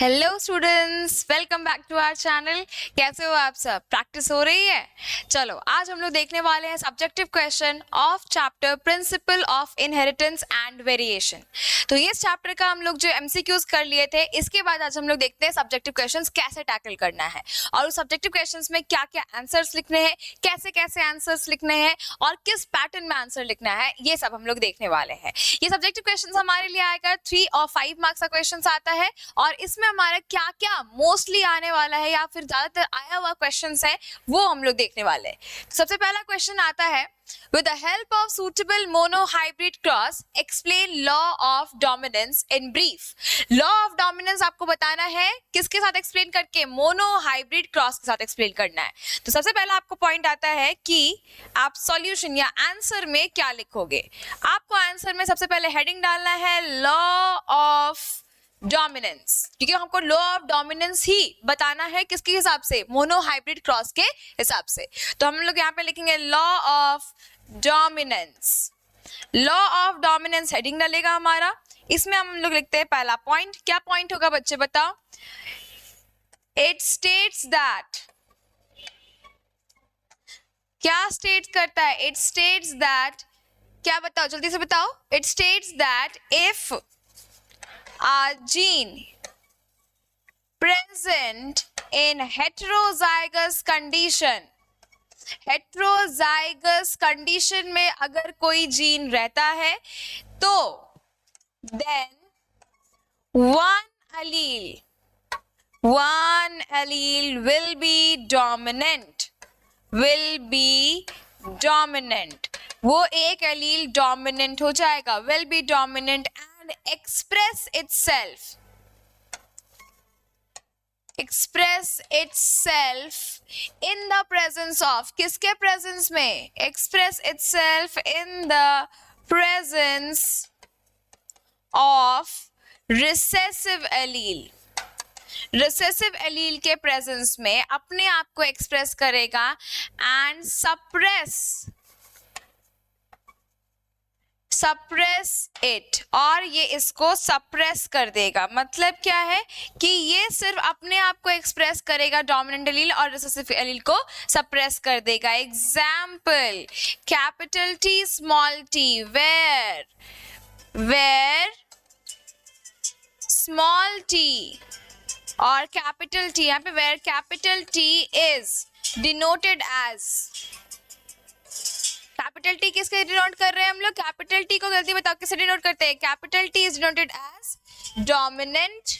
Hello students, welcome back to our channel. कैसे हो आप सब? प्रैक्टिस हो रही है? चलो, आज हम लोग देखने वाले हैं subjective question of chapter principle of inheritance and variation. तो ये चैप्टर का हम लोग जो एमसीक्यूज कर लिए थे, इसके बाद आज हम लोग देखते हैं सब्जेक्टिव क्वेश्चंस कैसे टैकल करना है और उस सब्जेक्टिव क्वेश्चंस में क्या क्या आंसर्स लिखने हैं, कैसे कैसे आंसर्स लिखने हैं और किस पैटर्न में आंसर लिखना है, ये सब हम लोग देखने वाले हैं। ये सब्जेक्टिव क्वेश्चंस हमारे लिए आएगा 3 और 5 मार्क्स का क्वेश्चन आता है और इसमें हमारा क्या क्या मोस्टली आने वाला है या फिर ज्यादातर आया हुआ क्वेश्चंस है वो हम लोग देखने वाले हैं। सबसे पहला क्वेश्चन आता है, with the help of suitable monohybrid cross explain law of dominance in brief। law of dominance आपको बताना है किसके साथ एक्सप्लेन करके? मोनोहाइब्रिड क्रॉस के साथ एक्सप्लेन करना है। तो सबसे पहला आपको पॉइंट आता है कि आप सॉल्यूशन या आंसर में क्या लिखोगे। आपको आंसर में सबसे पहले हेडिंग डालना है लॉ ऑफ डोमिनेंस, क्योंकि हमको लॉ ऑफ डोमिनेंस ही बताना है किसके हिसाब से? मोनोहाइब्रिड क्रॉस के हिसाब से। तो हम लोग यहाँ पे लिखेंगे law of dominance. Law of dominance heading डालेगा हमारा। इसमें हम लोग लिखते हैं पहला पॉइंट। क्या पॉइंट होगा बच्चे, बताओ? इट स्टेट्स दैट, क्या स्टेट करता है? इट स्टेट्स दैट, क्या बताओ, जल्दी से बताओ। It states that if a gene present in heterozygous condition, heterozygous condition में अगर कोई जीन रहता है तो then one allele will be dominant, वो एक एलील डोमिनेंट हो जाएगा, will be dominant and express itself in the presence of, किसके presence में? express itself in the presence of recessive allele, recessive allele के प्रेजेंस में अपने आप को एक्सप्रेस करेगा एंड सप्रेस इट, और ये इसको सप्रेस कर देगा। मतलब क्या है कि ये सिर्फ अपने आप को एक्सप्रेस करेगा डोमिनेंट एलील और रिसेसिव एलील को सप्रेस कर देगा। Example, capital T small T, where small T और कैपिटल टी, यहाँ पे where capital T is denoted as, capital T किसके डिनोट कर रहे हैं हम लोग? कैपिटल टी को जल्दी बताओ किससे डिनोट करते हैं? Capital T is denoted as dominant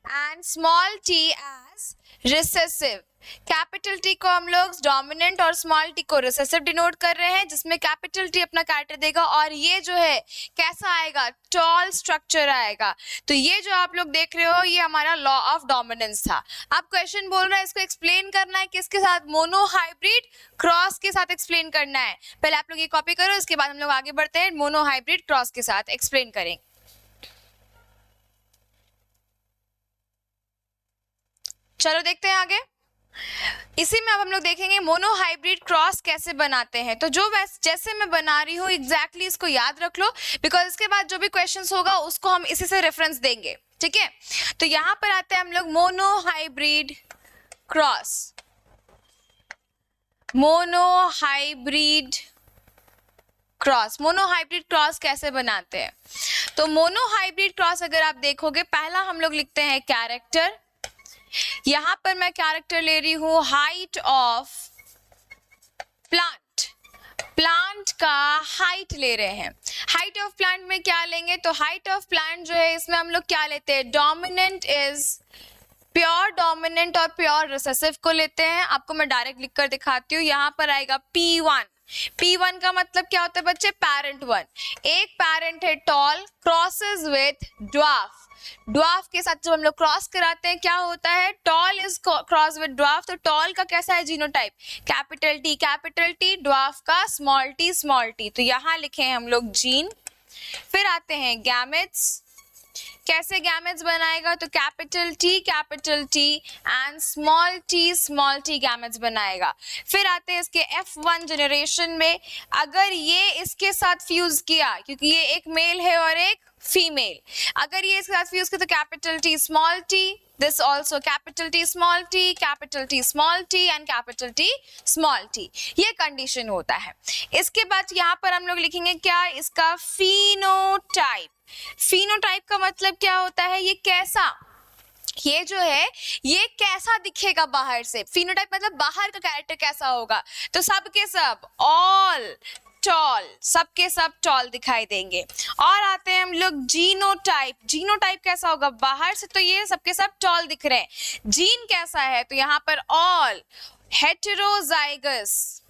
and small T as recessive. Capital T को हम लोग डोमिनेंट और स्मॉल टी को रिसेसिव डिनोट कर रहे हैं, जिसमें कैपिटल टी अपना कैरेक्टर देगा और ये जो है कैसा आएगा? टॉल स्ट्रक्चर आएगा। तो ये जो आप लोग देख रहे हो ये हमारा लॉ ऑफ डोमिनेंस था। अब क्वेश्चन बोल रहा है इसको एक्सप्लेन करना है किसके साथ? मोनोहाइब्रिड क्रॉस के साथ एक्सप्लेन करना है। पहले आप लोग ये कॉपी करो, इसके बाद हम लोग आगे बढ़ते हैं, मोनोहाइब्रिड क्रॉस के साथ एक्सप्लेन करेंगे। चलो देखते हैं आगे। इसी में अब हम लोग देखेंगे मोनोहाइब्रिड क्रॉस कैसे बनाते हैं। तो जो जैसे मैं बना रही हूँ एग्जैक्टली इसको याद रख लो, बिकॉज इसके बाद जो भी क्वेश्चंस होगा उसको हम इसी से रेफरेंस देंगे, ठीक है? तो यहां पर आते हैं हम लोग मोनोहाइब्रिड क्रॉस। मोनोहाइब्रिड क्रॉस कैसे बनाते हैं? तो मोनोहाइब्रिड क्रॉस अगर आप देखोगे, पहला हम लोग लिखते हैं कैरेक्टर। यहां पर मैं कैरेक्टर ले रही हूं हाइट ऑफ प्लांट का हाइट ले रहे हैं। हाइट ऑफ प्लांट में क्या लेंगे? तो हाइट ऑफ प्लांट जो है इसमें हम लोग क्या लेते हैं? डोमिनेंट इज प्योर डोमिनेंट और प्योर रिसेसिव को लेते हैं। आपको मैं डायरेक्ट लिख कर दिखाती हूँ। यहाँ पर आएगा P1 का मतलब क्या होता है बच्चे? पैरेंट 1। एक पैरेंट है टॉल, क्रॉसेस विथ ड्वार्फ के साथ जब हम लोग क्रॉस कराते हैं क्या होता है? Tall is cross with dwarf. तो टॉल का कैसा है जीनोटाइप? कैपिटल टी, ड्वार्फ का स्मॉल टी। तो यहाँ लिखे हैं हम लोग जीन। फिर आते हैं गैमेट्स। कैसे गैमेट्स बनाएगा, तो capital T and small T gametes बनाएगा। फिर आते हैं इसके F1 जनरेशन में, अगर ये इसके साथ फ्यूज किया, क्योंकि ये एक मेल है और एक फीमेल, अगर ये इसके साथ फ्यूज किया तो capital T small T, this also capital T small T and capital T small T, ये कंडीशन होता है। इसके बाद यहाँ पर हम लोग लिखेंगे क्या, इसका फिनोटाइप। फिनोटाइप का मतलब क्या होता है, ये कैसा, ये जो है ये कैसा दिखेगा बाहर से। फिनोटाइप मतलब बाहर का कैरेक्टर कैसा होगा, तो सब के सब ऑल टॉल, सबके सब टॉल दिखाई देंगे। और आते हैं हम लोग जीनोटाइप। जीनोटाइप कैसा होगा, बाहर से तो ये सबके सब टॉल दिख रहे हैं, जीन कैसा है, तो यहाँ पर ऑल हेटेरोजाइगस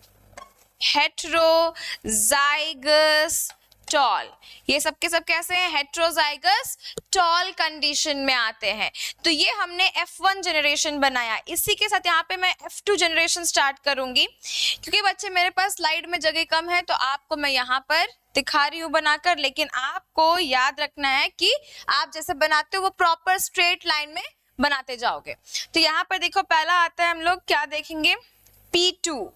टॉल, ये सबके सब कैसे हैं, हेट्रोजाइगस टॉल कंडीशन में आते हैं। तो ये हमने F1 जनरेशन बनाया। इसी के साथ यहाँ पे मैं F2 जनरेशन स्टार्ट करूंगी, क्योंकि बच्चे मेरे पास स्लाइड में जगह कम है, तो आपको मैं यहाँ पर दिखा रही हूँ बनाकर, लेकिन आपको याद रखना है कि आप जैसे बनाते हो वो प्रॉपर स्ट्रेट लाइन में बनाते जाओगे। तो यहाँ पर देखो, पहला आता है, हम लोग क्या देखेंगे, P2।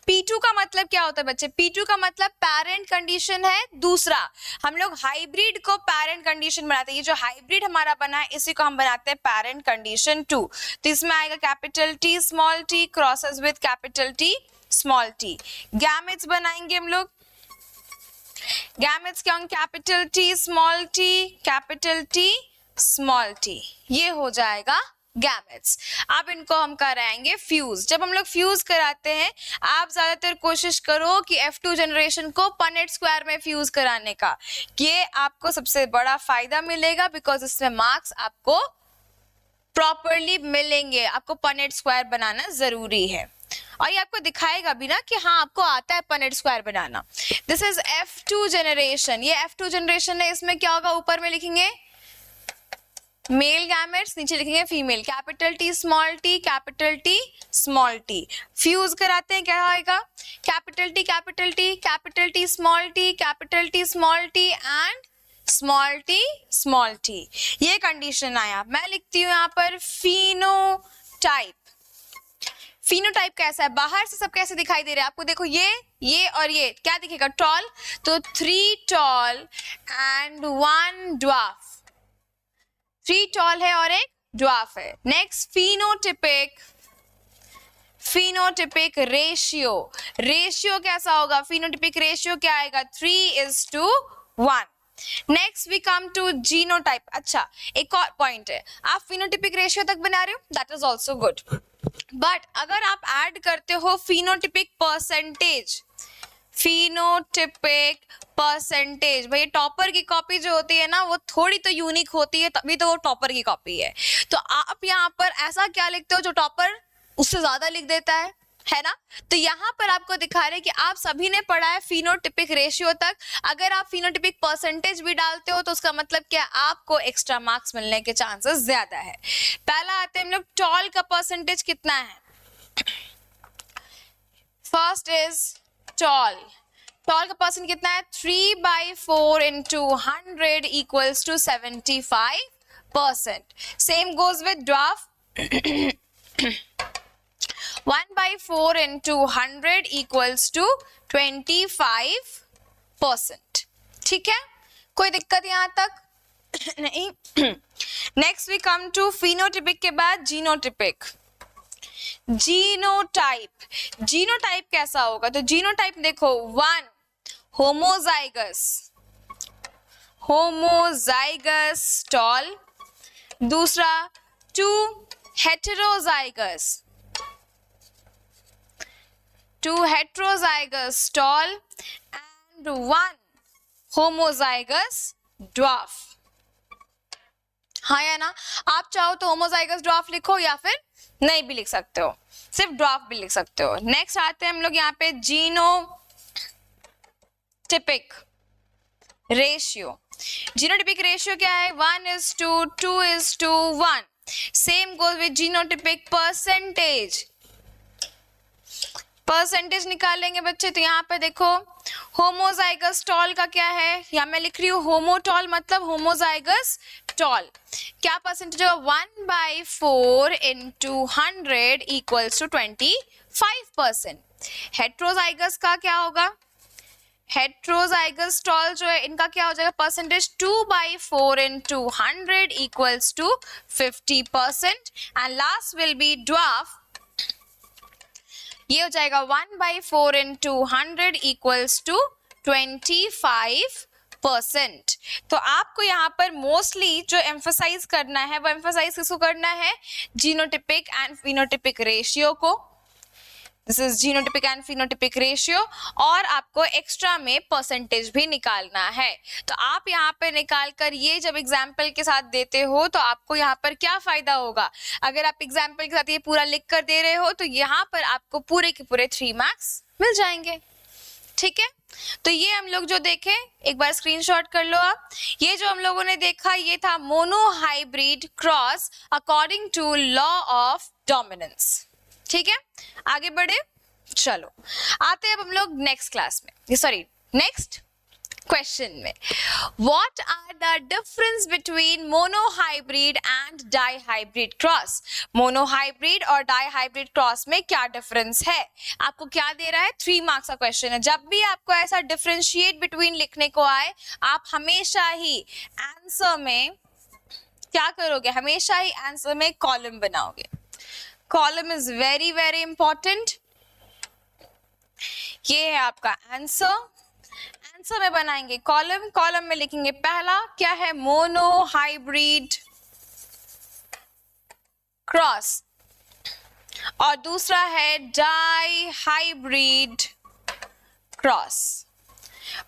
P2 का मतलब क्या होता है बच्चे, P2 का मतलब पेरेंट कंडीशन है दूसरा। हम लोग हाइब्रिड को पेरेंट कंडीशन बनाते हैं, ये जो हाइब्रिड हमारा बना है इसी को हम बनाते हैं पेरेंट कंडीशन 2। तो इसमें आएगा capital T small T crosses with capital T small T. Gametes बनाएंगे हम लोग, गैमेट्स क्या होंगे, कैपिटल टी स्मॉल टी, ये हो जाएगा गैमेट्स। अब इनको हम कराएंगे फ्यूज। जब हम लोग फ्यूज कराते हैं, आप ज्यादातर कोशिश करो कि F2 जनरेशन को पनेट स्क्वायर में फ्यूज कराने का, ये आपको सबसे बड़ा फायदा मिलेगा, बिकॉज इसमें मार्क्स आपको प्रॉपरली मिलेंगे। आपको पनेट स्क्वायर बनाना जरूरी है, और ये आपको दिखाएगा भी ना कि हाँ आपको आता है Punnett square banana. This is F2 generation, ये F2 जनरेशन है। इसमें क्या होगा, ऊपर में लिखेंगे मेल गैमेट्स, नीचे लिखेंगे female, capital T small T. Fuse कराते हैं, क्या आएगा, capital T small T and small T, ये कंडीशन आया। मैं लिखती हूँ यहाँ पर फिनोटाइप। फिनोटाइप कैसा है, बाहर से सब कैसे दिखाई दे रहे हैं आपको, देखो ये और ये क्या दिखेगा, टॉल, तो 3 टॉल एंड 1 ड्वार्फ, 3 टॉल है और एक ड्वार्फ है। नेक्स्ट फिनोटिपिक रेशियो कैसा होगा, फिनोटिपिक रेशियो क्या आएगा, 3:1। Next we come to genotype. अच्छा, एक और पॉइंट है, आप फिनोटिपिक रेशियो तक बना रहे हो, that is also good, but अगर आप ऐड करते हो फिनोटिपिक परसेंटेज, भाई टॉपर की कॉपी जो होती है ना वो थोड़ी तो यूनिक होती है, तभी तो वो टॉपर की कॉपी है। तो आप यहाँ पर ऐसा क्या लिखते हो जो टॉपर उससे ज्यादा लिख देता है ना। तो यहाँ पर आपको दिखा रहे कि आप सभी ने पढ़ा है फिनोटिपिक रेशियो तक, अगर आप फिनोटिपिक परसेंटेज भी डालते हो तो उसका मतलब क्या, आपको एक्स्ट्रा मार्क्स मिलने के चांसेस ज्यादा है। पहला आते हैं हम लोग, टॉल का परसेंटेज कितना है, फर्स्ट इज टॉल का परसेंट कितना है, 3/4 into 100 equals to 75%. Same goes with dwarf. 1/4 into 100 equals to 25%. ठीक है, कोई दिक्कत यहाँ तक नहीं। Next we come to phenotypic के बाद जीनोटाइप कैसा होगा, तो जीनोटाइप देखो, 1 होमोजाइगस टॉल, दूसरा 2 heterozygous tall and 1 homozygous dwarf. हाँ या ना, आप चाहो तो होमोजाइगस ड्वार्फ लिखो या फिर नहीं भी लिख सकते हो, सिर्फ ड्वार्फ भी लिख सकते हो। नेक्स्ट आते हैं हम लोग यहाँ पे जीनोटिपिक रेशियो क्या है, 1:2, 2:1। Same goes with genotypic percentage निकालेंगे बच्चे। तो यहाँ पे देखो होमोजाइगस टॉल का क्या है, या मैं लिख रही हूँ होमोटॉल मतलब होमोजाइगस टॉल। क्या परसेंटेज होगा, 1/4 इंटू 100 इक्वल्स टू 25%। हेट्रोजाइगस का क्या होगा, हेट्रोजाइगस टॉल जो है इनका क्या हो जाएगा percentage, 2/4 into 100 equals to 50%। And last will be dwarf, ये हो जाएगा 1/4 इंटू 100 इक्वल्स टू 25%। तो आपको यहाँ पर मोस्टली जो एम्फसाइज करना है वो एम्फसाइज किसको करना है, जीनोटिपिक एंड फिनोटिपिक रेशियो को। This is genotypic and phenotypic ratio. और आपको एक्स्ट्रा में परसेंटेज भी निकालना है। तो आप यहाँ पर निकाल कर ये जब एग्जाम्पल के साथ देते हो तो आपको यहाँ पर क्या फायदा होगा, अगर आप एग्जाम्पल के साथ ये पूरा लिख कर दे रहे हो तो यहाँ पर आपको पूरे के पूरे 3 मार्क्स मिल जाएंगे। ठीक है, तो ये हम लोग जो देखे एक बार स्क्रीनशॉट कर लो आप। ये जो हम लोगों ने देखा ये था monohybrid cross according to law of dominance. ठीक है, आगे बढ़े, चलो आते हैं अब हम लोग नेक्स्ट क्लास में, सॉरी नेक्स्ट क्वेश्चन में। What are the difference between monohybrid and dihybrid cross? Monohybrid और डाईहाइब्रिड क्रॉस में क्या डिफरेंस है, आपको क्या दे रहा है, 3 मार्क्स का क्वेश्चन है। जब भी आपको ऐसा डिफरेंशिएट बिटवीन लिखने को आए आप हमेशा ही आंसर में क्या करोगे, हमेशा ही आंसर में कॉलम बनाओगे। Column is very very important. ये है आपका आंसर, आंसर में बनाएंगे कॉलम, कॉलम में लिखेंगे पहला क्या है, मोनोहाइब्रिड क्रॉस, और दूसरा है डाईहाइब्रिड क्रॉस।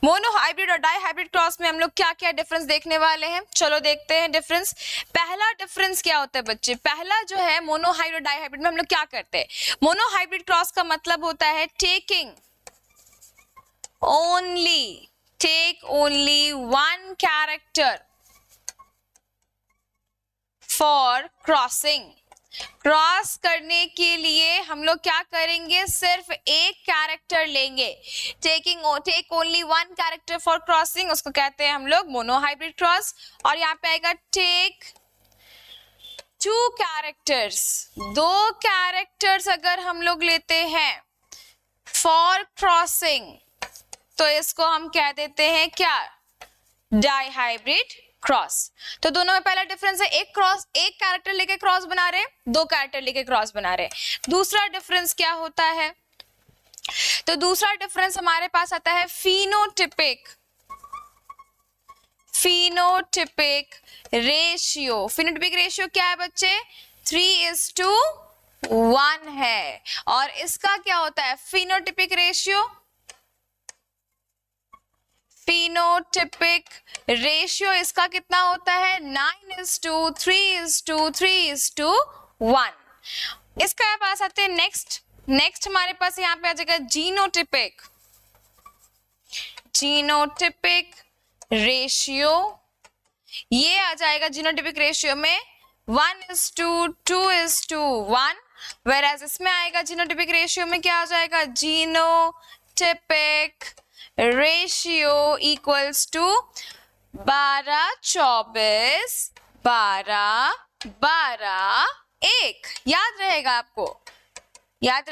मोनोहाइब्रिड और डाईहाइब्रिड क्रॉस में हम लोग क्या क्या डिफरेंस देखने वाले हैं, चलो देखते हैं डिफरेंस। पहला डिफरेंस क्या होता है बच्चे, पहला जो है मोनोहाइब्रिड और डाईहाइब्रिड में हम लोग क्या करते हैं, मोनोहाइब्रिड क्रॉस का मतलब होता है taking only one character for crossing। Cross करने के लिए हम लोग क्या करेंगे, सिर्फ एक कैरेक्टर लेंगे। Take only one character for crossing, उसको कहते हैं हम लोग मोनोहाइब्रिड क्रॉस। और यहाँ पे आएगा टेक 2 कैरेक्टर्स, 2 कैरेक्टर्स अगर हम लोग लेते हैं फॉर क्रॉसिंग तो इसको हम कह देते हैं क्या, डाईहाइब्रिड क्रॉस। तो दोनों में पहला डिफरेंस है, एक कैरेक्टर लेके क्रॉस बना रहे हैं, 2 कैरेक्टर लेके क्रॉस बना रहे हैं। दूसरा डिफरेंस क्या होता है, तो दूसरा डिफरेंस हमारे पास आता है फिनोटिपिक रेशियो। फिनोटिपिक रेशियो क्या है बच्चे, 3:1 है। और इसका क्या होता है, फिनोटिपिक रेशियो इसका कितना होता है, 9:3:3:1। इसका पास आते हैं नेक्स्ट हमारे पास यहाँ पे आ जाएगा जीनोटिपिक रेशियो। ये आ जाएगा जीनोटिपिक रेशियो में 1:2:1, वेराज इसमें आएगा जीनोटिपिक रेशियो में क्या आ जाएगा, जीनोटिपिक रेशियो इक्वल्स टू 12:24:12:1। याद रहेगा आपको, याद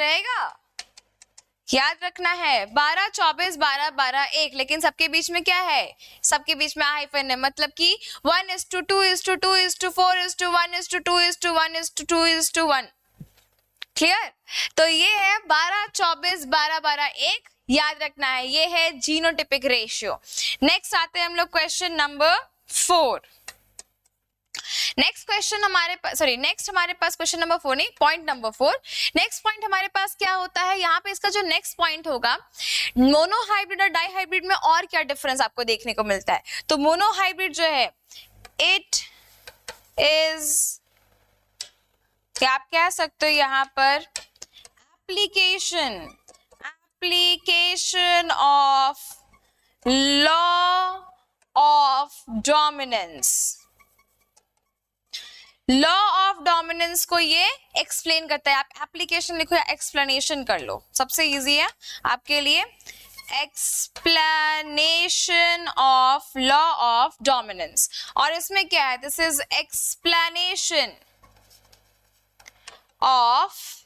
रखना है 12:24:12:1। लेकिन सबके बीच में क्या है, सबके बीच में हाइफन है, मतलब कि 1:2:2:1:1:2:1:2:1। क्लियर, तो ये है 12:24:12:1, याद रखना है, ये है जीनोटिपिक रेशियो। नेक्स्ट आते हैं हम लोग क्वेश्चन नंबर 4। नेक्स्ट हमारे पास क्वेश्चन नंबर 4 नहीं, पॉइंट नंबर 4। नेक्स्ट पॉइंट हमारे पास क्या होता है, यहाँ पे इसका जो नेक्स्ट पॉइंट होगा, मोनोहाइब्रिड और डाईहाइब्रिड में और क्या डिफरेंस आपको देखने को मिलता है। तो मोनोहाइब्रिड जो है इट इज, क्या आप कह सकते हो यहाँ पर, application of law of dominance. Law of dominance को ये एक्सप्लेन करता है। आप एप्लीकेशन लिखो या एक्सप्लेनेशन कर लो, सबसे इजी है आपके लिए। Explanation of law of dominance. और इसमें क्या है, this is explanation of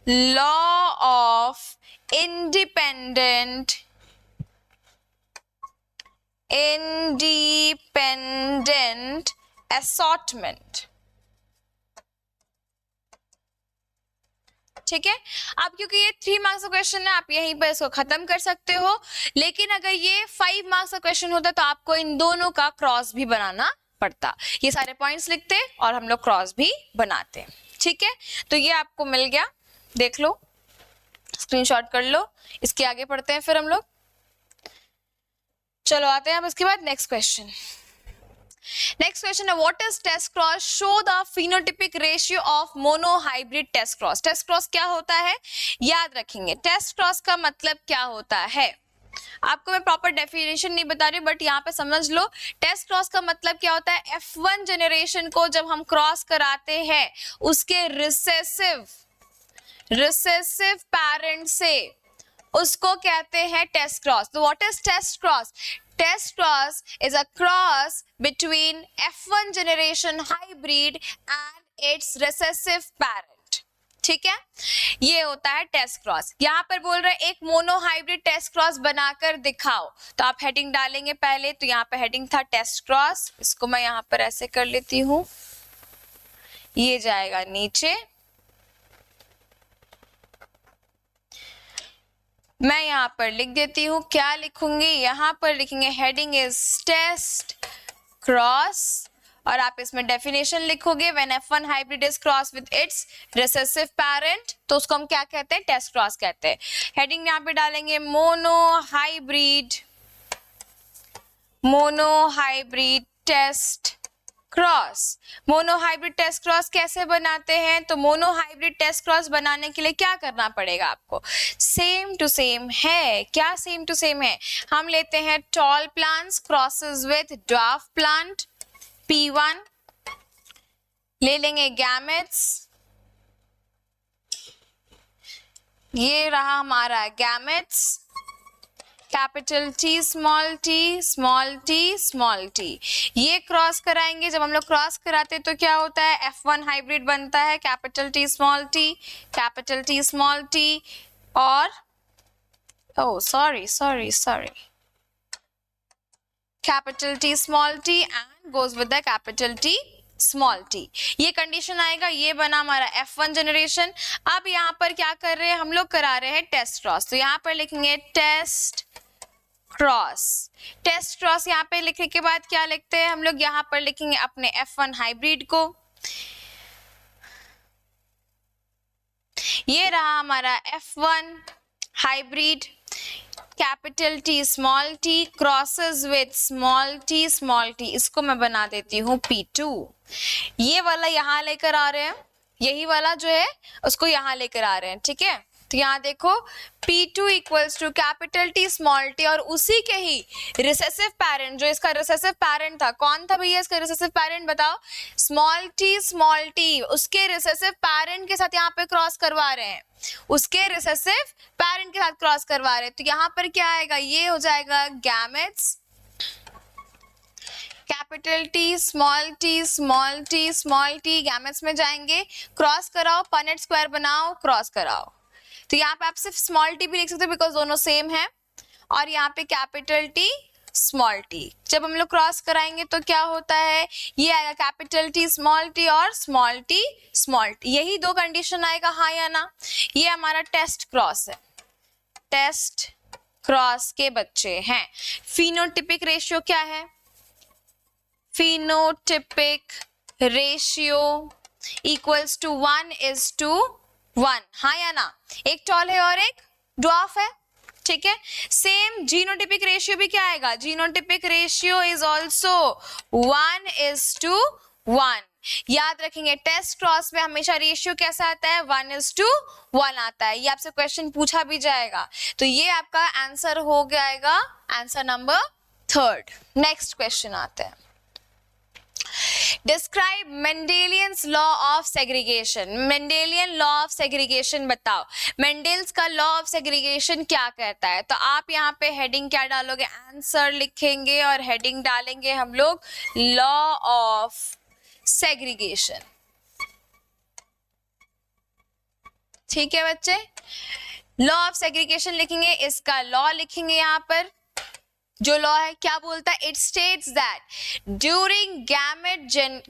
law of independent assortment। ठीक है, अब क्योंकि ये 3 मार्क्स का क्वेश्चन है, आप यहीं पर इसको खत्म कर सकते हो, लेकिन अगर ये 5 मार्क्स का क्वेश्चन होता तो आपको इन दोनों का क्रॉस भी बनाना पड़ता। ये सारे पॉइंट्स लिखते और हम लोग क्रॉस भी बनाते। ठीक है, तो ये आपको मिल गया, देख लो, स्क्रीनशॉट कर लो। इसके आगे पढ़ते हैं फिर हम लोग। चलो आते हैं अब इसके बाद नेक्स्ट क्वेश्चन। नेक्स्ट क्वेश्चन है, what is test cross, show the phenotypic ratio of monohybrid test cross. Test cross क्या होता है, याद रखेंगे, टेस्ट क्रॉस का मतलब क्या होता है। आपको मैं प्रॉपर डेफिनेशन नहीं बता रही, बट यहाँ पे समझ लो, टेस्ट क्रॉस का मतलब क्या होता है, F1 जनरेशन को जब हम क्रॉस कराते हैं उसके रिसेसिव पैरेंट से, उसको कहते हैं टेस्ट क्रॉस। तो what is test cross, test cross is a cross between F1 generation hybrid and its recessive parent. ठीक है, ये होता है टेस्ट क्रॉस। यहाँ पर बोल रहे हैं एक मोनोहाइब्रिड टेस्ट क्रॉस बनाकर दिखाओ, तो आप हेडिंग डालेंगे पहले। तो यहाँ पे हेडिंग था टेस्ट क्रॉस, इसको मैं यहाँ पर ऐसे कर लेती हूँ, ये जाएगा नीचे, मैं यहाँ पर लिख देती हूँ, क्या लिखूंगी, यहाँ पर लिखेंगे हेडिंग इज टेस्ट क्रॉस, और आप इसमें डेफिनेशन लिखोगे, when F1 hybrid is cross with its recessive parent, तो उसको हम क्या कहते हैं, टेस्ट क्रॉस कहते हैं। हेडिंग यहाँ पे डालेंगे monohybrid test cross. Monohybrid test cross कैसे बनाते हैं, तो मोनोहाइब्रिड टेस्ट क्रॉस बनाने के लिए क्या करना पड़ेगा आपको, सेम टू सेम है। क्या सेम टू सेम है, हम लेते हैं tall plants crosses with dwarf plant P1, ले लेंगे गैमेट्स, ये रहा हमारा gametes, capital T small t small t small t, ये क्रॉस कराएंगे। जब हम लोग क्रॉस कराते तो क्या होता है, F1 हाइब्रिड बनता है, कैपिटल T स्मॉल t और capital T small t and goes with the capital T small t। ये कंडीशन आएगा, ये बना हमारा F1 जनरेशन। अब यहाँ पर क्या कर रहे हैं, हम लोग करा रहे हैं टेस्ट क्रॉस, तो यहाँ पर लिखेंगे टेस्ट क्रॉस। यहाँ पे लिखने के बाद क्या लिखते हैं हम लोग, यहाँ पर लिखेंगे अपने F1 हाइब्रिड को, ये रहा हमारा F1 hybrid, capital T small t crosses with small t, इसको मैं बना देती हूँ P2। ये वाला यहाँ लेकर आ रहे हैं, यही वाला जो है उसको यहाँ लेकर आ रहे हैं। ठीक है, तो यहाँ देखो P2 equals to capital T small t, और उसी के ही रिसेसिव पैरेंट, जो इसका रिसेसिव पैरेंट था, कौन था भैया इसका रिसेसिव पैरेंट बताओ, स्मॉल t, उसके रिसेसिव पैरेंट के साथ यहाँ पे क्रॉस करवा रहे हैं, उसके रिसेसिव पैरेंट के साथ क्रॉस करवा रहे हैं। तो यहाँ पर क्या आएगा, ये हो जाएगा gametes, capital T small t, gametes में जाएंगे, क्रॉस कराओ, पनेट स्क्वायर बनाओ, क्रॉस कराओ। तो यहाँ पे आप सिर्फ स्मॉल t भी लिख सकते हो बिकॉज दोनों सेम है, और यहाँ पे कैपिटल T स्मॉल t। जब हम लोग क्रॉस कराएंगे तो क्या होता है, ये आएगा कैपिटल T स्मॉल t और स्मॉल t, यही दो कंडीशन आएगा, हाँ या ना। ये हमारा टेस्ट क्रॉस है, टेस्ट क्रॉस के बच्चे हैं। फिनोटिपिक रेशियो क्या है, फिनोटिपिक रेशियो इक्वल्स टू 1:1, हाँ या ना। एक टॉल है और एक ड्वार्फ है, ठीक है। सेम जीनोटिपिक रेशियो भी क्या आएगा, जीनोटिपिक रेशियो इज ऑल्सो 1:1। याद रखेंगे टेस्ट क्रॉस में हमेशा रेशियो कैसा आता है, 1:1 आता है। ये आपसे क्वेश्चन पूछा भी जाएगा, तो ये आपका आंसर हो जाएगा आंसर नंबर 3। नेक्स्ट क्वेश्चन आते हैं, describe Mendelian's law of segregation. Mendelian law of segregation बताओ, मेंडेल्स का लॉ ऑफ सेग्रीगेशन क्या कहता है। तो आप यहाँ पे हेडिंग क्या डालोगे, आंसर लिखेंगे और हेडिंग डालेंगे हम लोग लॉ ऑफ सेग्रीगेशन। ठीक है बच्चे, लॉ ऑफ सेग्रीगेशन लिखेंगे, इसका लॉ लिखेंगे यहाँ पर। जो लॉ है क्या बोलता है, it states that during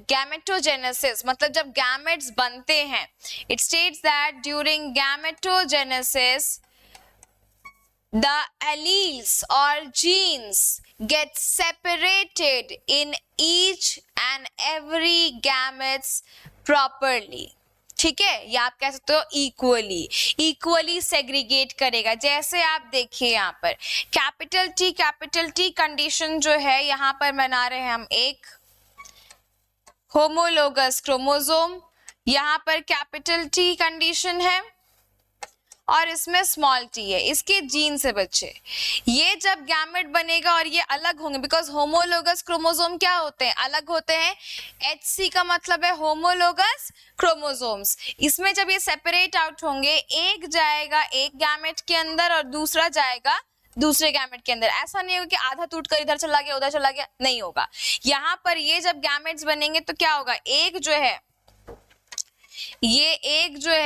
gametogenesis, मतलब जब गैमेट्स बनते हैं, it states that during gametogenesis the alleles or genes get separated in each and every gametes properly। ठीक है, या आप कह सकते हो इक्वली सेग्रीगेट करेगा। जैसे आप देखिए यहाँ पर कैपिटल टी कंडीशन जो है यहाँ पर बना रहे हैं हम एक होमोलोगस क्रोमोसोम, यहाँ पर कैपिटल टी कंडीशन है और इसमें स्मॉल टी है, इसके जीन से बच्चे ये जब गैमेट बनेगा और ये अलग होंगे, बिकॉज होमोलोगस क्रोमोसोम क्या होते हैं, अलग होते हैं। HC का मतलब है होमोलोगस क्रोमोसोम्स। इसमें जब ये सेपरेट आउट होंगे, एक जाएगा एक गैमेट के अंदर और दूसरा जाएगा दूसरे गैमेट के अंदर। ऐसा नहीं होगा कि आधा टूटकर इधर चला गया उधर चला गया, नहीं होगा। यहाँ पर ये जब गैमेट्स बनेंगे तो क्या होगा, एक जो है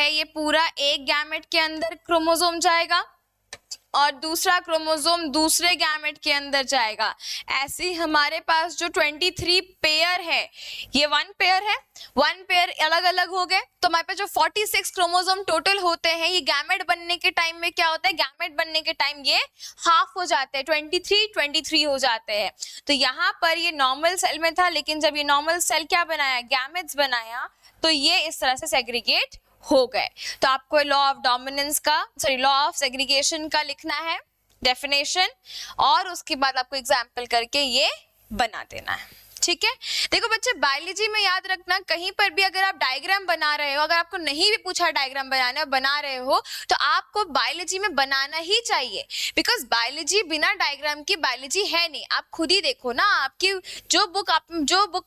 ये पूरा एक गैमेट के अंदर क्रोमोसोम जाएगा और दूसरा क्रोमोसोम दूसरे गैमेट के अंदर जाएगा। ऐसे ही हमारे पास जो 23 पेयर है, ये 1 पेयर है, 1 पेयर अलग अलग हो गए, तो हमारे पास जो 46 क्रोमोसोम टोटल होते हैं, ये गैमेट बनने के टाइम में क्या होता है, गैमेट बनने के टाइम ये हाफ हो जाते हैं, 23 हो जाते हैं। तो यहाँ पर ये नॉर्मल सेल में था, लेकिन जब ये नॉर्मल सेल क्या बनाया, गैमेट्स बनाया, तो ये इस तरह से सेग्रीगेट हो गए। तो आपको लॉ ऑफ सेग्रीगेशन का लिखना है डेफिनेशन, और उसके बाद आपको एग्जाम्पल करके ये बना देना है। ठीक है, देखो बच्चे बायोलॉजी में याद रखना, कहीं पर भी अगर आप डायग्राम बना रहे हो, अगर आपको नहीं भी पूछा डायग्राम बनाना बना रहे हो, तो आपको बायोलॉजी में बनाना ही चाहिए, बिकॉज बायोलॉजी बिना डायग्राम की बायोलॉजी है नहीं। आप खुद ही देखो ना, आपकी जो बुक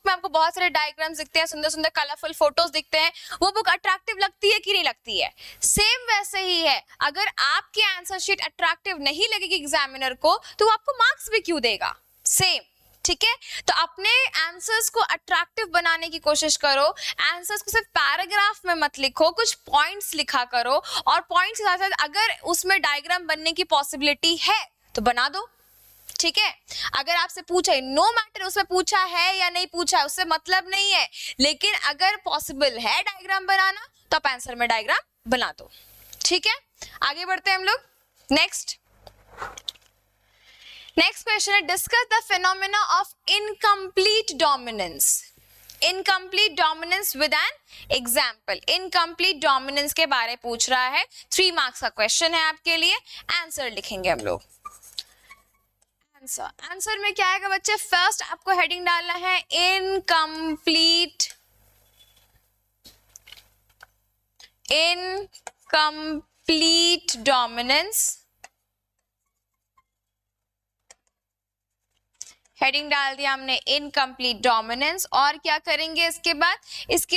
में आपको बहुत सारे डायग्राम्स दिखते हैं, सुंदर सुंदर कलरफुल फोटोज दिखते हैं, वो बुक अट्रैक्टिव लगती है कि नहीं लगती है। सेम वैसे ही है, अगर आपकी आंसर शीट अट्रैक्टिव नहीं लगेगी एग्जामिनर को, तो वो आपको मार्क्स भी क्यों देगा, सेम। ठीक है, तो अपने आंसर्स को अट्रैक्टिव बनाने की कोशिश करो। आंसर्स को सिर्फ पैराग्राफ में मत लिखो, कुछ पॉइंट्स लिखा करो, और पॉइंट्स के साथ साथ अगर उसमें डायग्राम बनने की पॉसिबिलिटी है तो बना दो। ठीक है, अगर आपसे पूछा है, नो मैटर उसमें पूछा है या नहीं पूछा है, उससे मतलब नहीं है, लेकिन अगर पॉसिबल है डायग्राम बनाना तो आप आंसर में डायग्राम बना दो। ठीक है, आगे बढ़ते हैं हम लोग। नेक्स्ट क्वेश्चन है, discuss the phenomena of incomplete dominance. Incomplete dominance with an example. Incomplete dominance के बारे पूछ रहा है, 3 मार्क्स का क्वेश्चन है आपके लिए। आंसर लिखेंगे हम लोग। आंसर में क्या आएगा बच्चे, फर्स्ट आपको हेडिंग डालना है इनकम्प्लीट डोमिनेंस। हेडिंग डाल दिया हमने इनकम्प्लीट डोमिनेंस, और क्या करेंगे इसके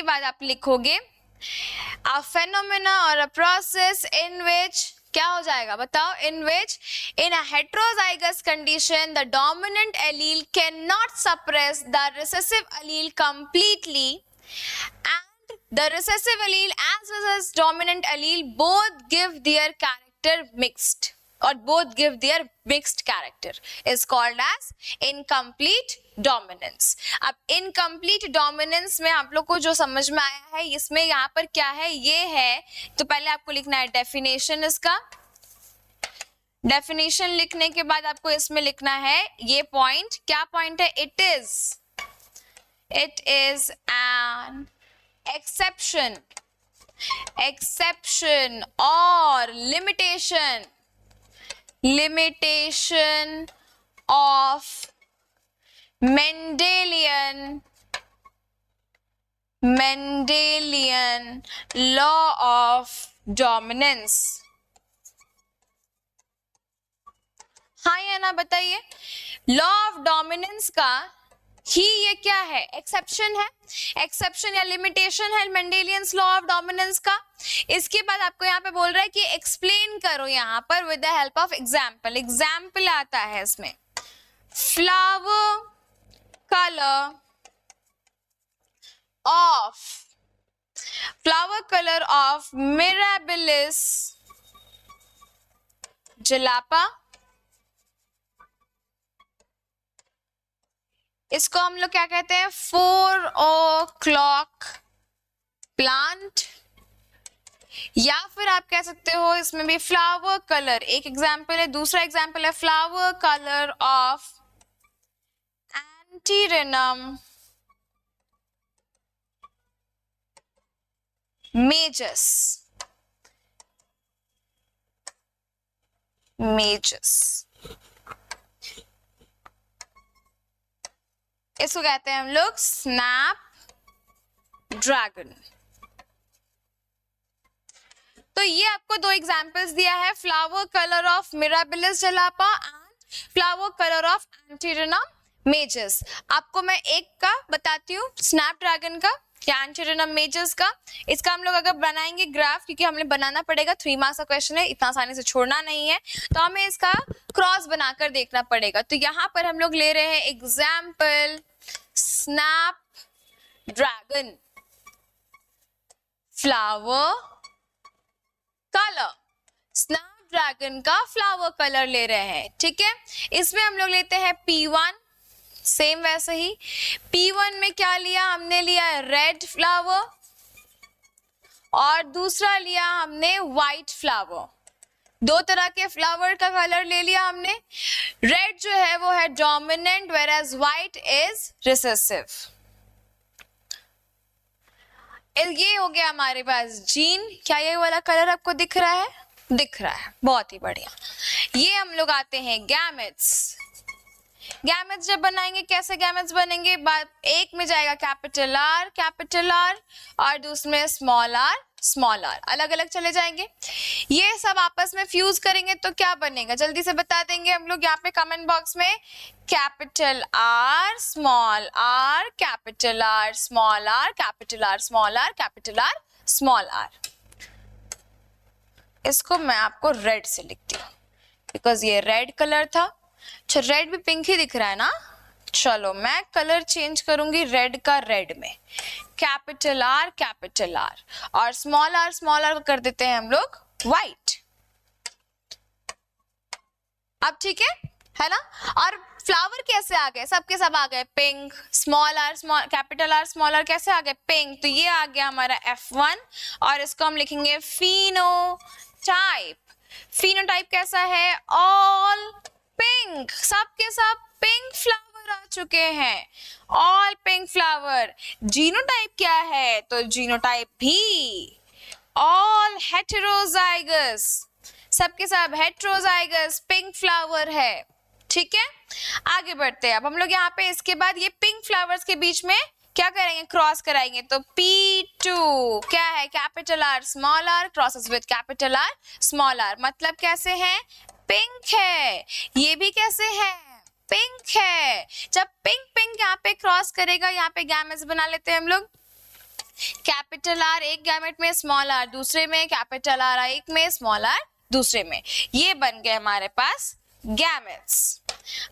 बाद आप लिखोगे अ फेनोमेना और अ प्रोसेस इन विच, क्या हो जाएगा बताओ, in which in a heterozygous condition the dominant allele can not suppress the recessive allele completely, and the recessive allele as well as dominant allele both give their character mixed, or both give their mixed character, is called as incomplete dominance। अब incomplete dominance में आप लोग को जो समझ में आया है, इसमें यहाँ पर क्या है, ये है, तो पहले आपको लिखना है डेफिनेशन। इसका डेफिनेशन लिखने के बाद आपको इसमें लिखना है ये पॉइंट, क्या पॉइंट है, it is an exception or limitation of Mendelian law of dominance। हाँ या ना बताइए, लॉ ऑफ डोमिनेंस का ही ये क्या है, एक्सेप्शन है, एक्सेप्शन या लिमिटेशन है मेंडेलियंस लॉ ऑफ डोमिनेंस का। इसके बाद आपको यहाँ पे बोल रहा है कि एक्सप्लेन करो यहाँ पर with the help of example. Example आता है इसमें, फ्लावर कलर ऑफ मिराबिलिस जलापा, इसको हम लोग क्या कहते हैं, 4 o'clock प्लांट, या फिर आप कह सकते हो इसमें भी फ्लावर कलर, एक एग्जाम्पल है। दूसरा एग्जाम्पल है फ्लावर कलर ऑफ एंटीरिनम मेजस, इसको कहते हैं हम लोग स्नैप ड्रैगन। तो ये आपको दो एग्जाम्पल्स दिया है, flower colour of Mirabilis jalapa and flower colour of Antirrhinum majus. आपको मैं एक का बताती हूँ, स्नैप ड्रैगन का या एंटीरिनम मेजस का। इसका हम लोग अगर बनाएंगे ग्राफ, क्योंकि हमें बनाना पड़ेगा, 3 मार्क्स का क्वेश्चन है, इतना आसानी से छोड़ना नहीं है, तो हमें इसका क्रॉस बनाकर देखना पड़ेगा। तो यहाँ पर हम लोग ले रहे हैं example snap dragon, flower colour, snap dragon का फ्लावर कलर ले रहे हैं, ठीक है। इसमें हम लोग लेते हैं P1, सेम वैसे ही P1 में क्या लिया, हमने लिया रेड फ्लावर और दूसरा लिया हमने व्हाइट फ्लावर। 2 तरह के फ्लावर का कलर ले लिया हमने। रेड जो है वो है dominant, where as white is recessive. ये हो गया हमारे पास जीन। क्या ये वाला कलर आपको दिख रहा है? दिख रहा है, बहुत ही बढ़िया। ये हम लोग आते हैं गैमेट्स। गैमेट्स जब बनाएंगे, कैसे गैमेट्स बनेंगे, एक में जाएगा कैपिटल R और दूसरे में स्मॉल r, अलग अलग चले जाएंगे। ये सब आपस में फ्यूज करेंगे तो क्या बनेगा, जल्दी से बता देंगे हम लोग यहाँ पे कमेंट बॉक्स में। Capital R small r, capital R small r, capital R small r, capital R small r। इसको मैं आपको रेड से लिखती हूँ बिकॉज ये रेड कलर था। अच्छा, रेड भी पिंक ही दिख रहा है ना, चलो मैं कलर चेंज करूंगी रेड का रेड में, कैपिटल R और स्मॉल r को कर देते हैं हम लोग व्हाइट। अब ठीक है ना। और फ्लावर कैसे आ गए, सबके सब आ गए pink, capital R small r कैसे आ गए, पिंक। तो ये आ गया हमारा F1 और इसको हम लिखेंगे फिनोटाइप। फिनोटाइप कैसा है, ऑल पिंक, सबके सब पिंक फ्लावर आ चुके हैं, ऑल पिंक फ्लावर। जीनोटाइप क्या है, तो जीनोटाइप भी ऑल हेटेरोजाइगस, सबके सब हेटेरोजाइगस पिंक फ्लावर है, ठीक है। आगे बढ़ते हैं अब हम लोग यहाँ पे। इसके बाद ये पिंक फ्लावर्स के बीच में क्या करेंगे, क्रॉस कराएंगे। तो P2 क्या है, capital R small r crosses with capital R small r, मतलब कैसे है, पिंक है। ये भी कैसे है, पिंक है। जब पिंक यहाँ पे क्रॉस करेगा, यहाँ पे गैमेट्स बना लेते हैं हम लोग। कैपिटल R एक गैमेट में, स्मॉल r दूसरे में, कैपिटल R एक में, स्मॉल r दूसरे में। ये बन गए हमारे पास गैमेट्स।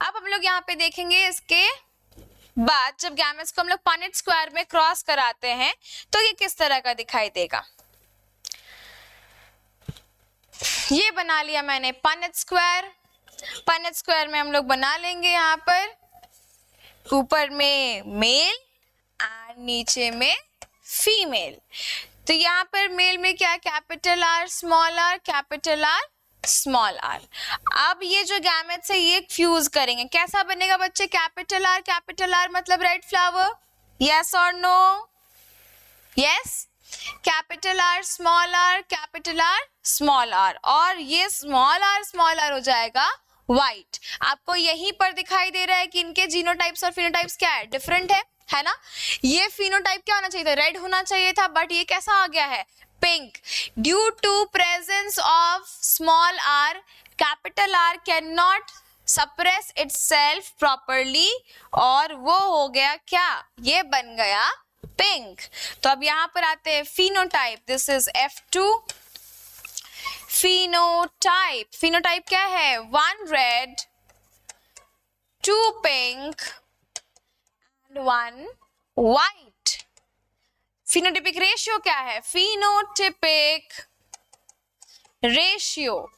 अब हम लोग यहाँ पे देखेंगे इसके बाद जब गैमेट्स को हम लोग पनेट स्क्वायर में क्रॉस कराते हैं तो ये किस तरह का दिखाई देगा। ये बना लिया मैंने पनेट स्क्वायर। पनेट स्क्वायर में हम लोग बना लेंगे यहाँ पर ऊपर में मेल एंड नीचे में फीमेल। तो यहाँ पर मेल में क्या, capital R small r, capital R small r। अब ये जो गैमेट्स है ये फ्यूज करेंगे, कैसा बनेगा बच्चे, कैपिटल R मतलब रेड फ्लावर, यस और no, yes. Capital R small r, capital R small r, और ये स्मॉल r हो जाएगा व्हाइट। आपको यहीं पर दिखाई दे रहा है कि इनके जीनोटाइप्स और फिनोटाइप्स क्या है, डिफरेंट है ना। ये फिनोटाइप क्या होना चाहिए था, रेड होना चाहिए था, बट ये कैसा आ गया है, pink. Due to presence of small r, capital R can not suppress itself properly, और वो हो गया क्या, ये बन गया पिंक। तो अब यहां पर आते हैं phenotype, this is F2। Phenotype, phenotype क्या है, 1 red 2 pink and 1 white. Phenotypic ratio क्या है, फिनोटिपिक रेशियो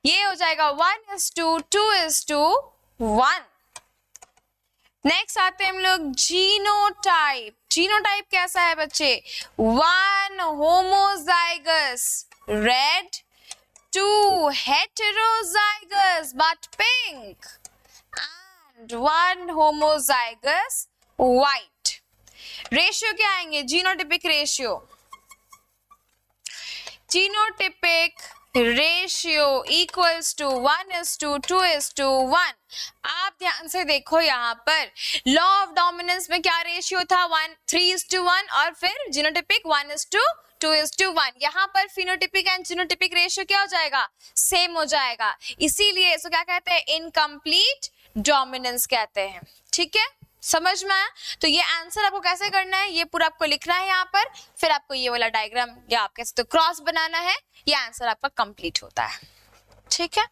ये हो जाएगा 1:2, 2:1। नेक्स्ट आते हैं हम लोग जीनोटाइप। जीनोटाइप कैसा है बच्चे, 1 homozygous red, 2 heterozygous but pink and 1 homozygous white. Ratio क्या आएंगे, genotypic ratio, genotypic ratio equals to 1:2, 2:1। आप ध्यान से देखो यहाँ पर लॉ ऑफ डोमिनेंस में क्या रेशियो था, 3:1, और फिर जीनोटिपिक 1:2, 2:1। यहाँ पर फिनोटिपिक एंड जीनोटिपिक रेशियो क्या हो जाएगा, सेम हो जाएगा, इसीलिए इसको क्या कहते हैं, इनकम्प्लीट डोमिनेंस कहते हैं। ठीक है, समझ में आया। तो ये आंसर आपको कैसे करना है, ये पूरा आपको लिखना है यहाँ पर, फिर आपको ये वाला डायग्राम या आप कैसे तो क्रॉस बनाना है, ये आंसर आपका कंप्लीट होता है। ठीक है,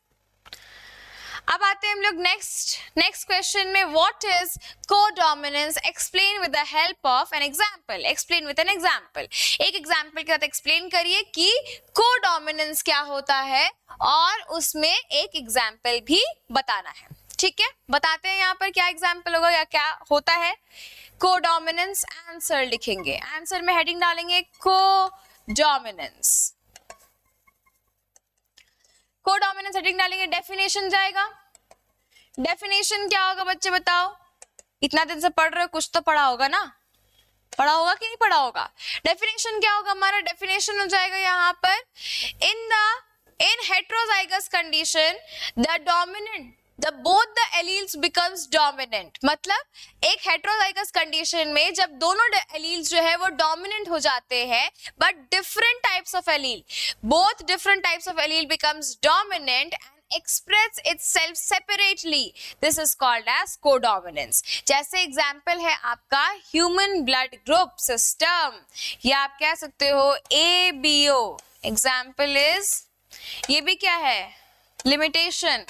अब आते हैं हम लोग नेक्स्ट क्वेश्चन में, what is codominance, explain with the help of an example. Explain with an example, एक एग्जांपल के साथ एक्सप्लेन करिए कि कोडोमिनेंस क्या होता है, और उसमें एक एग्जांपल भी बताना है। ठीक है, बताते हैं यहाँ पर क्या एग्जाम्पल होगा या क्या होता है। कोडोमिनेंस आंसर लिखेंगे, आंसर में हेडिंग डालेंगे कोडोमिनेंस, कोडोमिनेंस हेडिंग डालेंगे, डेफिनेशन जाएगा। डेफिनेशन क्या होगा बच्चे बताओ, इतना दिन से पढ़ रहे हो, कुछ तो पढ़ा होगा ना, पढ़ा होगा कि नहीं पढ़ा होगा। डेफिनेशन क्या होगा हमारा, डेफिनेशन हो जाएगा यहाँ पर, in heterozygous condition the dominant both the alleles becomes dominant। मतलब एक हेटेरोजाइगस कंडीशन में जब दोनों एलील्स जो है वो डोमिनेंट हो जाते हैं, but different types of allele, both different types of allele becomes dominant and express itself separately, this is called as codominance। जैसे एग्जांपल है आपका ह्यूमन ब्लड ग्रुप सिस्टम, या आप कह सकते हो ABO। एग्जांपल इज, ये भी क्या है, limitation,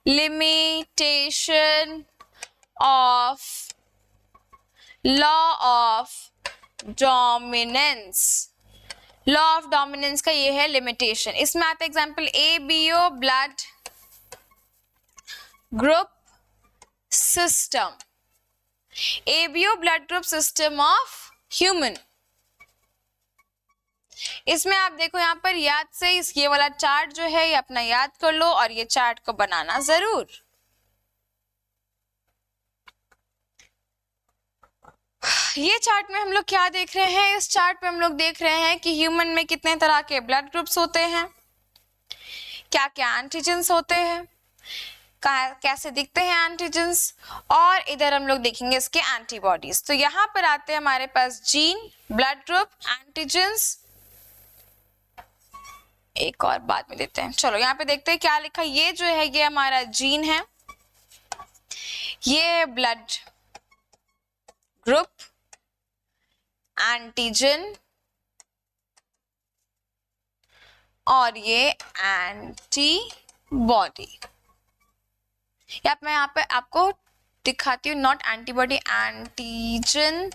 limitation of law of dominance। Law of dominance का ये है लिमिटेशन। इसमें आता है example ABO blood group system, ABO blood group system of human. इसमें आप देखो यहाँ पर याद से ये वाला चार्ट जो है ये अपना याद कर लो, और ये चार्ट को बनाना जरूर। ये चार्ट में हम लोग क्या देख रहे हैं, इस चार्ट में हम लोग देख रहे हैं कि ह्यूमन में कितने तरह के ब्लड ग्रुप्स होते हैं, क्या क्या एंटीजेंस होते हैं, कैसे दिखते हैं एंटीजेंस, और इधर हम लोग देखेंगे इसके एंटीबॉडीज। तो यहाँ पर आते हैं हमारे पास जीन, ब्लड ग्रुप, एंटीजेंस, एक और बाद में देते हैं। चलो यहाँ पे देखते हैं क्या लिखा, ये जो है ये हमारा जीन है, ये ब्लड ग्रुप, एंटीजन, और ये एंटीबॉडी। या मैं यहाँ पे आपको दिखाती हूँ, not antibody, antigen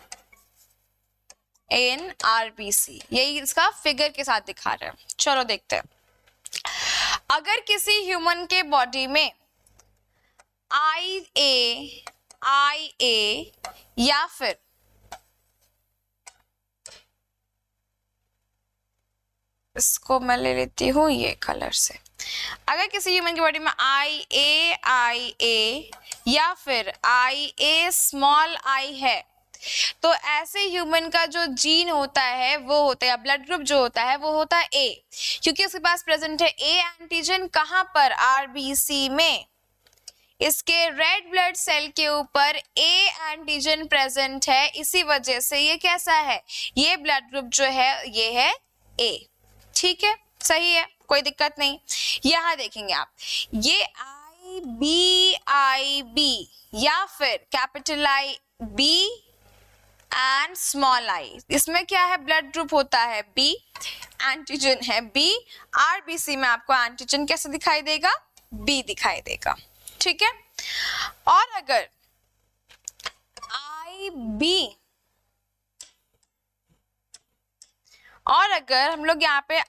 in RBC, यही इसका फिगर के साथ दिखा रहे हैं। चलो देखते हैं, अगर किसी ह्यूमन के बॉडी में IA या फिर इसको मैं ले लेती हूँ ये कलर से, अगर किसी ह्यूमन की बॉडी में IA या फिर IA स्मॉल i है, तो ऐसे ह्यूमन का जो जीन होता है वो होता है, या ब्लड ग्रुप जो होता है वो होता है A, क्योंकि उसके पास प्रेजेंट है A एंटीजन, कहाँ पर, RBC में। इसके रेड ब्लड सेल के ऊपर A एंटीजन प्रेजेंट है, इसी वजह से ये कैसा है, ये ब्लड ग्रुप जो है ये है A। ठीक है, सही है, कोई दिक्कत नहीं। यहाँ देखेंगे आप, ये IBIB या फिर capital IB and small I, इसमें क्या है, ब्लड ग्रुप होता है B, एंटीजन है B, RBC में आपको एंटीजन कैसे दिखाई देगा, B दिखाई देगा, ठीक है। और अगर हम लोग यहाँ पे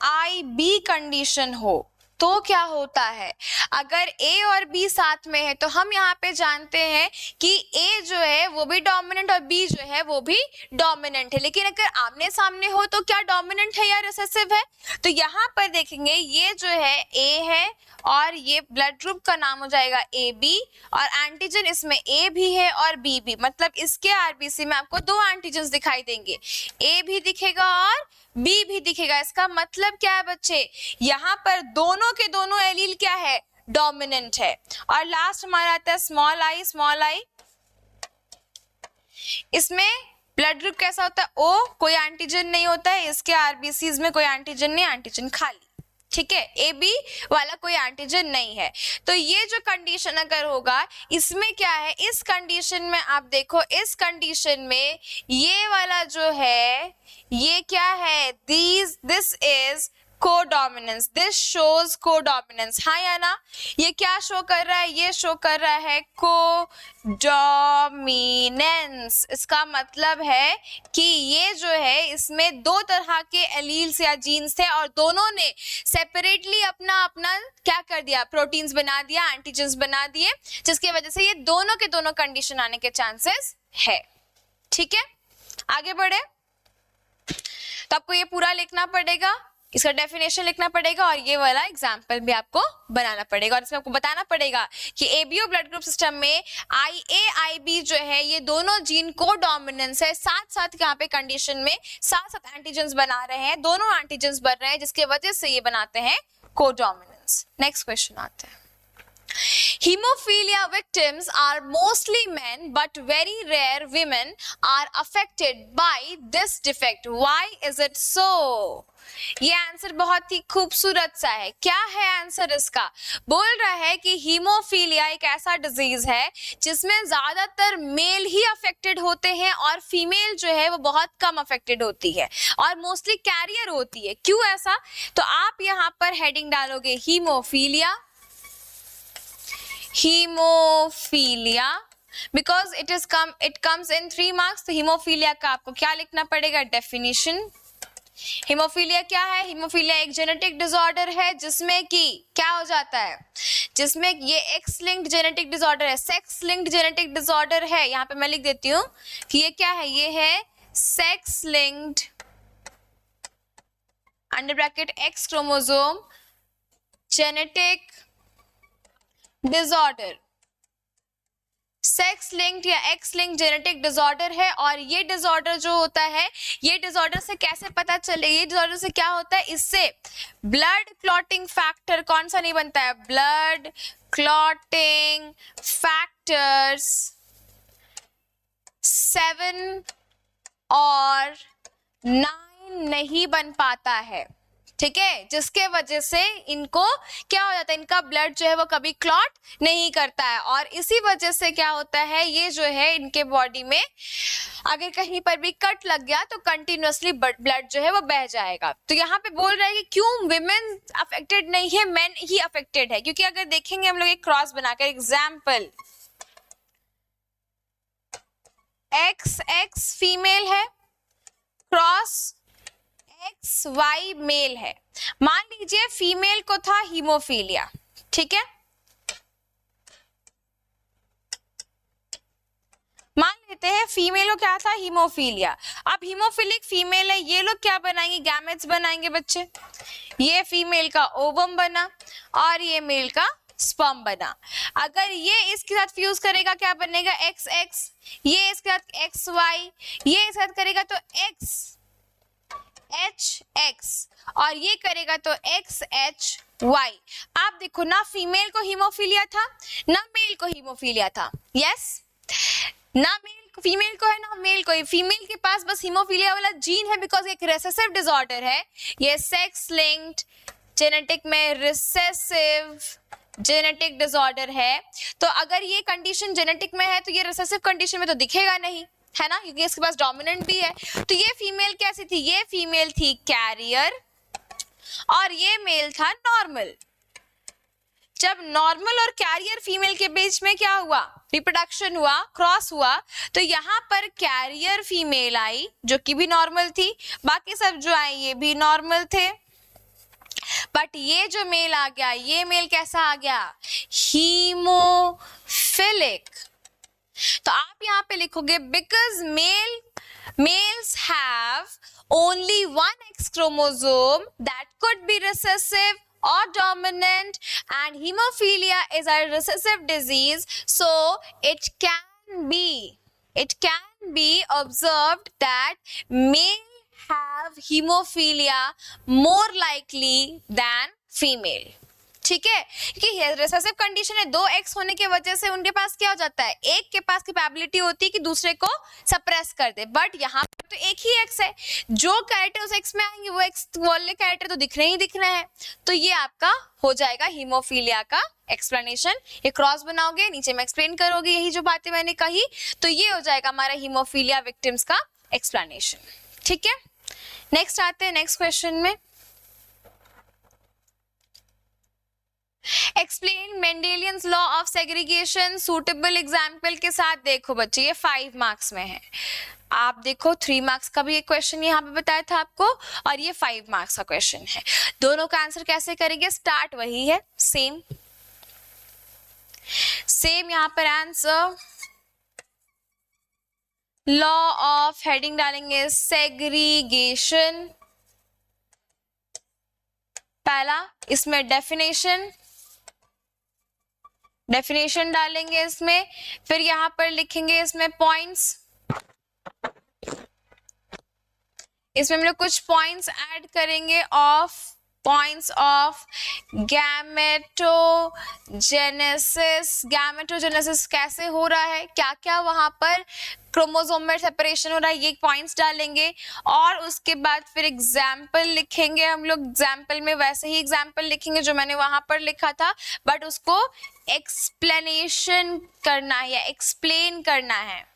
IB कंडीशन हो तो क्या होता है, अगर A और B साथ में है तो हम यहाँ पे जानते हैं कि A जो है वो भी डोमिनेंट और B जो है वो भी डोमिनेंट है, लेकिन अगर आमने सामने हो तो क्या डोमिनेंट है या रिसेसिव है, तो यहाँ पर देखेंगे ये जो है A है और ये ब्लड ग्रुप का नाम हो जाएगा AB और एंटीजन इसमें A भी है और B भी, मतलब इसके RBC में आपको दो एंटीजन दिखाई देंगे, A भी दिखेगा और B भी दिखेगा। इसका मतलब क्या है बच्चे, यहाँ पर दोनों के दोनों एलील क्या है, डोमिनेंट है। और लास्ट हमारा आता है स्मॉल आई। इसमें ब्लड ग्रुप कैसा होता है, O, कोई एंटीजन नहीं होता है, इसके आरबीसीज में कोई एंटीजन नहीं, एंटीजन खाली, ठीक है, ए बी वाला कोई एंटीजन नहीं है। तो ये जो कंडीशन अगर होगा इसमें क्या है, इस कंडीशन में आप देखो, इस कंडीशन में ये वाला जो है ये क्या है, this is codominance, this shows codominance, हाँ या ना, ये क्या शो कर रहा है, ये शो कर रहा है कोडोमिनेंस। इसका मतलब है कि ये जो है इसमें दो तरह के एलील्स या जीन्स थे और दोनों ने सेपरेटली अपना अपना क्या कर दिया, प्रोटीन्स बना दिया, एंटीजन्स बना दिए, जिसकी वजह से ये दोनों के दोनों कंडीशन आने के चांसेस है, ठीक है। आगे बढ़े तो आपको ये पूरा लिखना पड़ेगा, इसका डेफिनेशन लिखना पड़ेगा और ये वाला एग्जाम्पल भी आपको बनाना पड़ेगा और इसमें आपको बताना पड़ेगा कि एबीओ ब्लड ग्रुप सिस्टम में IAIB जो है ये दोनों जीन को डोमिनेंस है, साथ साथ यहाँ पे कंडीशन में साथ साथ एंटीजन्स बना रहे हैं, दोनों एंटीजन्स बन रहे हैं जिसके वजह से ये बनाते हैं कोडोमिनेंस। नेक्स्ट क्वेश्चन आता है, Hemophilia victims are mostly men, but very rare women are affected by this defect. Why is it so? ये आंसर बहुत ही खूबसूरत सा है। क्या है आंसर इसका? बोल रहा है कि हीमोफीलिया एक ऐसा डिजीज है जिसमें ज्यादातर मेल ही अफेक्टेड होते हैं और फीमेल जो है वो बहुत कम अफेक्टेड होती है और मोस्टली कैरियर होती है। क्यों ऐसा? तो आप यहाँ पर हेडिंग डालोगे haemophilia, haemophilia because it comes in 3 marks। तो हीमोफीलिया का आपको क्या लिखना पड़ेगा, डेफिनेशन। हीमोफीलिया क्या है? हीमोफीलिया एक जेनेटिक डिसऑर्डर है जिसमें कि क्या हो जाता है, जिसमें ये एक्स लिंक्ड जेनेटिक डिसऑर्डर है, सेक्स लिंक्ड जेनेटिक डिसऑर्डर है। यहाँ पे मैं लिख देती हूँ कि ये क्या है, ये है sex linked under bracket x chromosome genetic disorder, sex linked या एक्स लिंक्ड जेनेटिक डिसऑर्डर है। और ये डिसऑर्डर जो होता है, ये डिसऑर्डर से कैसे पता चले, ये डिसऑर्डर से क्या होता है, इससे ब्लड क्लॉटिंग फैक्टर कौन सा नहीं बनता है, ब्लड क्लॉटिंग फैक्टर्स 7 और 9 नहीं बन पाता है, ठीक है, जिसके वजह से इनको क्या हो जाता है, इनका ब्लड जो है वो कभी क्लॉट नहीं करता है और इसी वजह से क्या होता है, ये जो है इनके बॉडी में अगर कहीं पर भी कट लग गया तो कंटिन्यूअसली ब्लड जो है वो बह जाएगा। तो यहाँ पे बोल रहा है कि क्यों विमेन अफेक्टेड नहीं है, मेन ही अफेक्टेड है, क्योंकि अगर देखेंगे हम लोग एक क्रॉस बनाकर, एग्जाम्पल XX फीमेल है, क्रॉस XY मेल है। मान लीजिए फीमेल को था हीमोफीलिया, ठीक है, मान लेते हैं फीमेल को क्या था, हीमोफीलिया। अब हीमोफिलिक फीमेल है, ये लोग क्या बनाएंगे, गैमेट्स बनाएंगे बच्चे। ये फीमेल का ओवम बना और ये मेल का स्पर्म बना। अगर ये इसके साथ फ्यूज करेगा क्या बनेगा, XX, ये इसके साथ XY, ये इसके साथ करेगा तो XHX और ये करेगा तो XHY। आप देखो ना, फीमेल को हीमोफीलिया था ना मेल को हीमोफीलिया था, यस, ना मेल फीमेल को है ना मेल को। फीमेल के पास बस हीमोफीलिया वाला जीन है बिकॉज एक रेसेसिव डिसऑर्डर है, ये सेक्स लिंक्ड जेनेटिक में रिसेसिव जेनेटिक डिसऑर्डर है, तो अगर ये कंडीशन जेनेटिक में है तो ये रिसेसिव कंडीशन में तो दिखेगा नहीं, है ना, क्योंकि इसके पास डोमिनेंट भी है। तो ये फीमेल कैसी थी, ये फीमेल थी कैरियर और ये मेल था नॉर्मल। जब नॉर्मल और कैरियर फीमेल के बीच में क्या हुआ, रिप्रोडक्शन हुआ, क्रॉस हुआ, तो यहाँ पर कैरियर फीमेल आई जो कि भी नॉर्मल थी, बाकी सब जो आए ये भी नॉर्मल थे, बट ये जो मेल आ गया, ये मेल कैसा आ गया, हीमोफिलिक। तो आप यहाँ पे लिखोगे because males have only one X chromosome that could be recessive or dominant, and hemophilia is a recessive disease, so it can be observed that male have hemophilia more likely than female। ठीक है, क्योंकि recessive condition है, 2x होने की वजह से उनके पास क्या हो जाता है, एक के पास कैपेबिलिटी होती है कि दूसरे को सप्रेस कर दे, बट यहाँ पर तो एक ही x है, जो कैरेक्टर उस x में आएंगे वो x वाले कैरेक्टर तो दिखने ही दिखना है। तो ये आपका हो जाएगा हीमोफीलिया का एक्सप्लेनेशन। ये क्रॉस बनाओगे, नीचे में एक्सप्लेन करोगे यही जो बातें मैंने कही, तो ये हो जाएगा हमारा हीमोफीलिया विक्टिम्स का एक्सप्लेनेशन। ठीक है, नेक्स्ट आते हैं नेक्स्ट क्वेश्चन में। Explain Mendelian's law of segregation suitable example के साथ। देखो बच्चे ये 5 मार्क्स में है, आप देखो 3 मार्क्स का भी एक क्वेश्चन यहाँ पे बताया था आपको, और ये 5 मार्क्स का क्वेश्चन है। दोनों का आंसर कैसे करेंगे, स्टार्ट वही है, सेम यहाँ पर आंसर। लॉ ऑफ हेडिंग डालेंगे सेग्रीगेशन, पहला, इसमें डेफिनेशन डालेंगे इसमें, फिर यहाँ पर लिखेंगे इसमें पॉइंट्स, इसमें हम लोग कुछ पॉइंट्स ऐड करेंगे ऑफ पॉइंट्स ऑफ गैमेटोजेनेसिस कैसे हो रहा है, क्या क्या वहां पर क्रोमोसोम में सेपरेशन हो रहा है, ये पॉइंट्स डालेंगे। और उसके बाद फिर एग्जाम्पल लिखेंगे हम लोग, एग्जाम्पल में वैसे ही एग्जाम्पल लिखेंगे जो मैंने वहां पर लिखा था, बट उसको एक्सप्लेनेशन करना है या एक्सप्लेन करना है,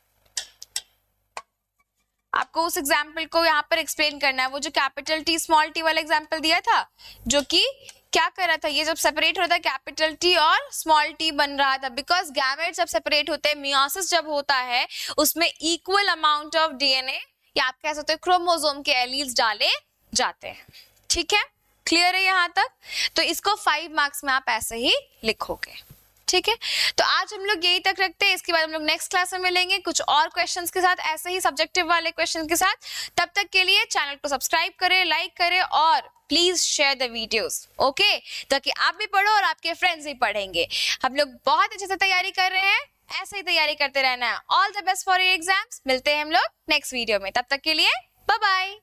आपको उस एग्जाम्पल को यहाँ पर एक्सप्लेन करना है। वो जो कैपिटल टी स्मॉल टी वाला एग्जाम्पल दिया था, जो कि क्या कर रहा था, ये जब सेपरेट होता है कैपिटल टी और स्मॉल टी बन रहा था, बिकॉज गैमेट्स जब सेपरेट होते हैं, मियोसिस जब होता है, उसमें इक्वल अमाउंट ऑफ डीएनए या आप कह सकते हो क्रोमोसोम के एलील्स डाले जाते हैं। ठीक है, क्लियर है यहाँ तक? तो इसको 5 मार्क्स में आप ऐसे ही लिखोगे। ठीक है, तो आज हम लोग यही तक रखते हैं, इसके बाद हम लोग नेक्स्ट क्लास में मिलेंगे कुछ और क्वेश्चंस के साथ, ऐसे ही सब्जेक्टिव वाले क्वेश्चंस के साथ। तब तक के लिए चैनल को सब्सक्राइब करें, लाइक करें और please share the videos, okay, ताकि आप भी पढ़ो और आपके फ्रेंड्स भी पढ़ेंगे। हम लोग बहुत अच्छे से तैयारी कर रहे हैं, ऐसे ही तैयारी करते रहना है। All the best for your exams. मिलते हैं हम लोग नेक्स्ट वीडियो में, तब तक के लिए बाय बाय।